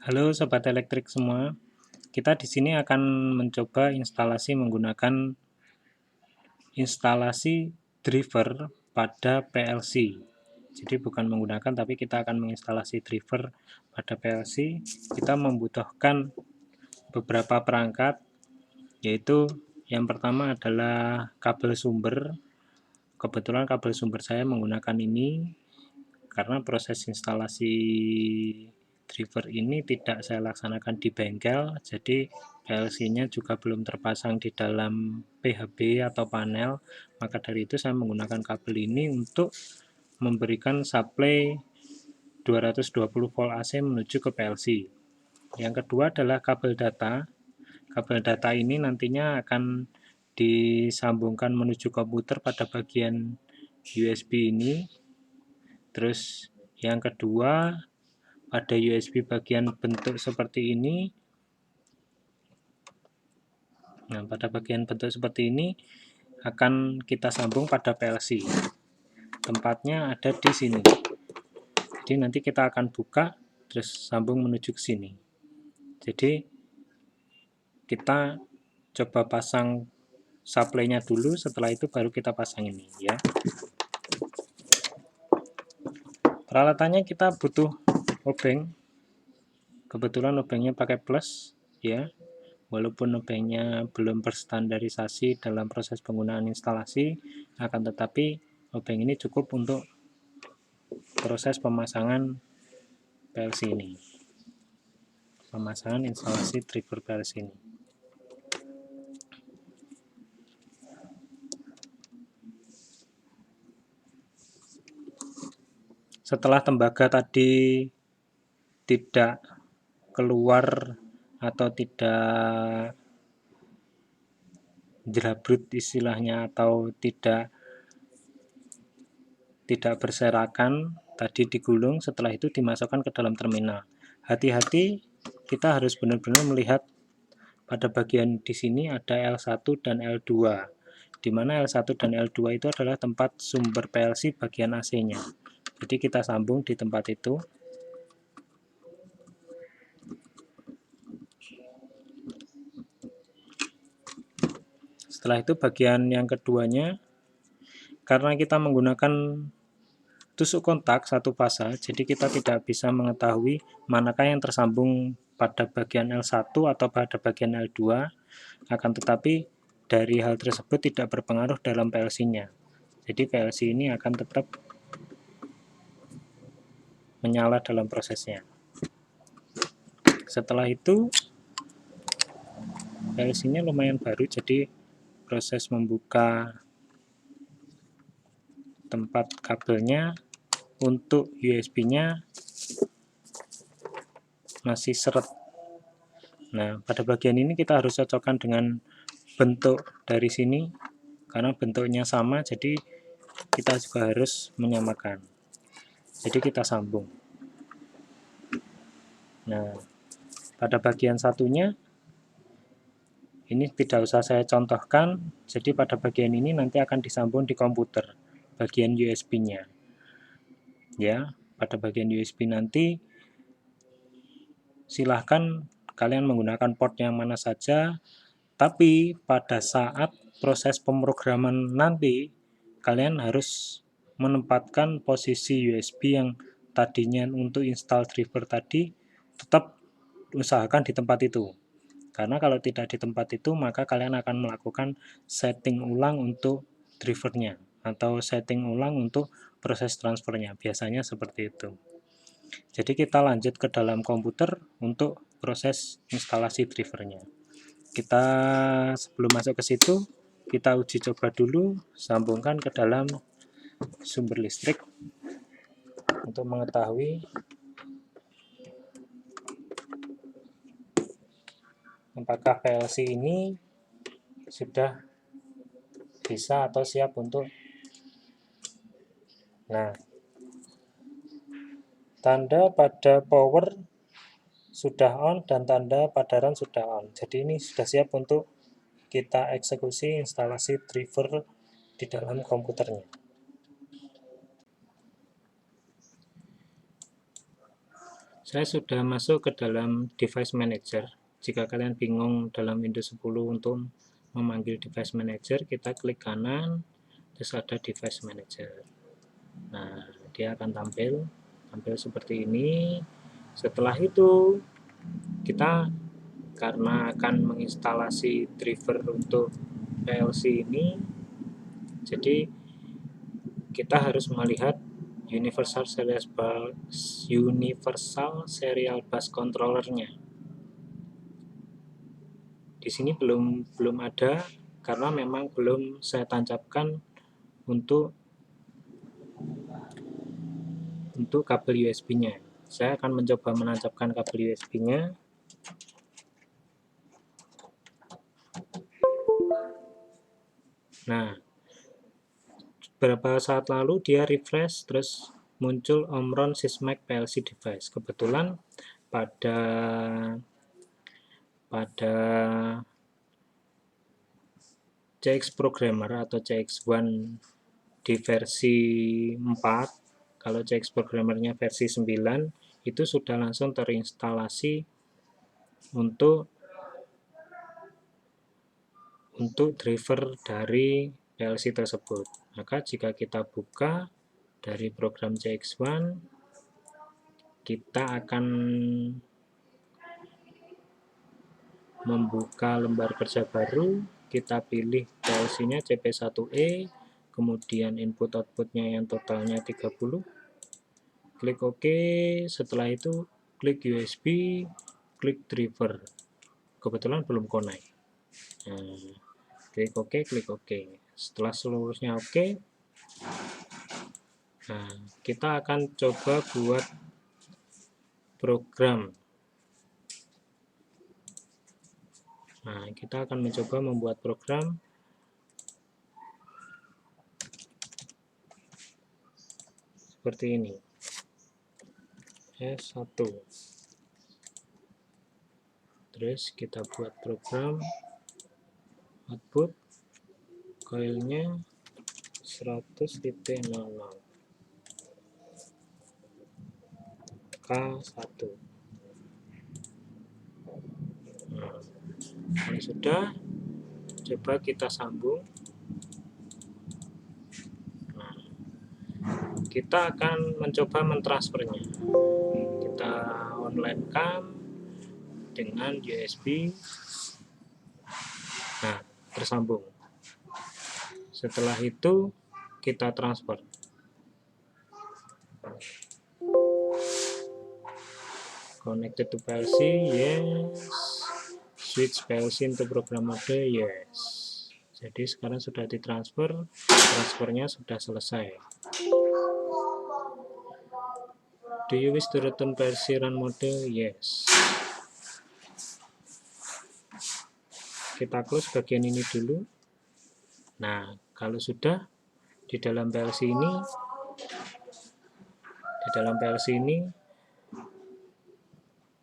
Halo sobat elektrik semua. Kita di sini akan mencoba instalasi menggunakan instalasi driver pada PLC. Jadi bukan menggunakan tapi kita akan menginstalasi driver pada PLC. Kita membutuhkan beberapa perangkat, yaitu yang pertama adalah kabel sumber. Kebetulan kabel sumber saya menggunakan ini karena proses instalasi driver ini tidak saya laksanakan di bengkel, jadi PLC-nya juga belum terpasang di dalam PHB atau panel, maka dari itu saya menggunakan kabel ini untuk memberikan supply 220 volt AC menuju ke PLC. Yang kedua adalah kabel data. Kabel data ini nantinya akan disambungkan menuju komputer pada bagian USB ini. Terus yang kedua, pada USB bagian bentuk seperti ini. Nah, pada bagian bentuk seperti ini akan kita sambung pada PLC. Tempatnya ada di sini. Jadi nanti kita akan buka terus sambung menuju ke sini. Jadi kita coba pasang supply-nya dulu, setelah itu baru kita pasang ini ya. Peralatannya kita butuh obeng. Kebetulan obengnya pakai plus ya. Walaupun obengnya belum berstandarisasi dalam proses penggunaan instalasi, akan tetapi obeng ini cukup untuk proses pemasangan PLC ini. Pemasangan instalasi driver PLC ini. Setelah tembaga tadi tidak keluar atau tidak jerabrut istilahnya, atau tidak berserakan, tadi digulung, setelah itu dimasukkan ke dalam terminal. Hati-hati, kita harus benar-benar melihat pada bagian di sini ada L1 dan L2, di mana L1 dan L2 itu adalah tempat sumber PLC bagian AC-nya. Jadi kita sambung di tempat itu. Setelah itu bagian yang keduanya, karena kita menggunakan tusuk kontak satu fasa, jadi kita tidak bisa mengetahui manakah yang tersambung pada bagian L1 atau pada bagian L2, akan tetapi dari hal tersebut tidak berpengaruh dalam PLC-nya. Jadi PLC ini akan tetap menyala dalam prosesnya. Setelah itu PLC-nya lumayan baru, jadi proses membuka tempat kabelnya untuk USB-nya masih seret. Nah, pada bagian ini kita harus cocokkan dengan bentuk dari sini, karena bentuknya sama, jadi kita juga harus menyamakan. Jadi kita sambung. Nah, pada bagian satunya ini tidak usah saya contohkan, jadi pada bagian ini nanti akan disambung di komputer, bagian USB-nya. Ya, pada bagian USB nanti silahkan kalian menggunakan port yang mana saja, tapi pada saat proses pemrograman nanti kalian harus menempatkan posisi USB yang tadinya untuk install driver tadi, tetap usahakan di tempat itu. Karena kalau tidak di tempat itu, maka kalian akan melakukan setting ulang untuk drivernya, atau setting ulang untuk proses transfernya. Biasanya seperti itu. Jadi kita lanjut ke dalam komputer untuk proses instalasi drivernya. Kita sebelum masuk ke situ, kita uji coba dulu, sambungkan ke dalam sumber listrik untuk mengetahui apakah PLC ini sudah bisa atau siap untuk. Nah, tanda pada power sudah on dan tanda pada run sudah on. Jadi ini sudah siap untuk kita eksekusi instalasi driver di dalam komputernya. Saya sudah masuk ke dalam device manager. Jika kalian bingung dalam Windows 10 untuk memanggil device manager, kita klik kanan, terus ada device manager. Nah, dia akan tampil seperti ini. Setelah itu, kita karena akan menginstalasi driver untuk PLC ini, jadi kita harus melihat Universal Serial Bus Controller-nya. Di sini belum ada karena memang belum saya tancapkan untuk kabel USB-nya. Saya akan mencoba menancapkan kabel USB-nya. Nah, beberapa saat lalu dia refresh, terus muncul Omron Sysmax PLC device. Kebetulan pada CX Programmer atau CX1 di versi 4, kalau CX Programmer-nya versi 9, itu sudah langsung terinstalasi untuk driver dari PLC tersebut. Maka jika kita buka dari program CX1, kita akan membuka lembar kerja baru, kita pilih PLC-nya CP1E, kemudian input-outputnya yang totalnya 30, klik OK, setelah itu klik USB, klik driver. Kebetulan belum connect. Nah, klik OK. Setelah seluruhnya OK, nah, kita akan coba buat program. Nah, kita akan mencoba membuat program seperti ini. S1. Terus kita buat program output coilnya 100.00 K1. Nah, kalau sudah, coba kita sambung. Nah, kita akan mencoba mentransfernya. Kita online cam dengan USB. Nah, tersambung. Setelah itu kita transfer. Connected to PLC, yes. Switch PLC into program mode, yes. Jadi sekarang sudah ditransfer, transfernya sudah selesai. Do you wish to return PLC run mode? Yes. Kita close bagian ini dulu. Nah, kalau sudah di dalam PLC ini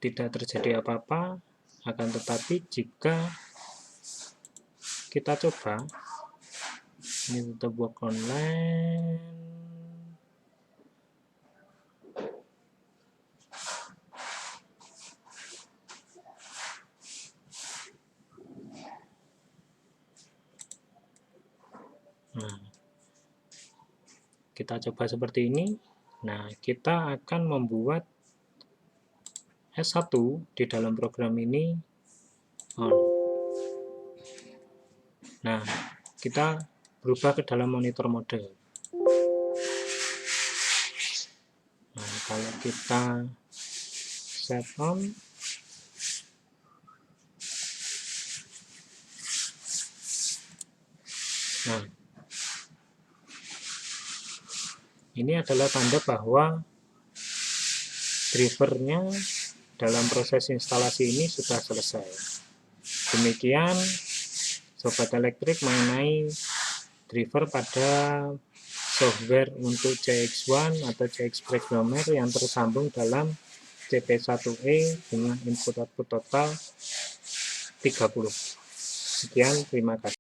tidak terjadi apa-apa, akan tetapi jika kita coba ini tetap work online, nah, kita coba seperti ini. Nah, kita akan membuat S1 di dalam program ini on. Nah, kita berubah ke dalam monitor mode. Nah, kalau kita set on, nah, ini adalah tanda bahwa drivernya dalam proses instalasi ini sudah selesai. Demikian Sobat Elektrik mengenai driver pada software untuk CX1 atau CX Programmer yang tersambung dalam CP1E dengan input output total 30. Sekian, terima kasih.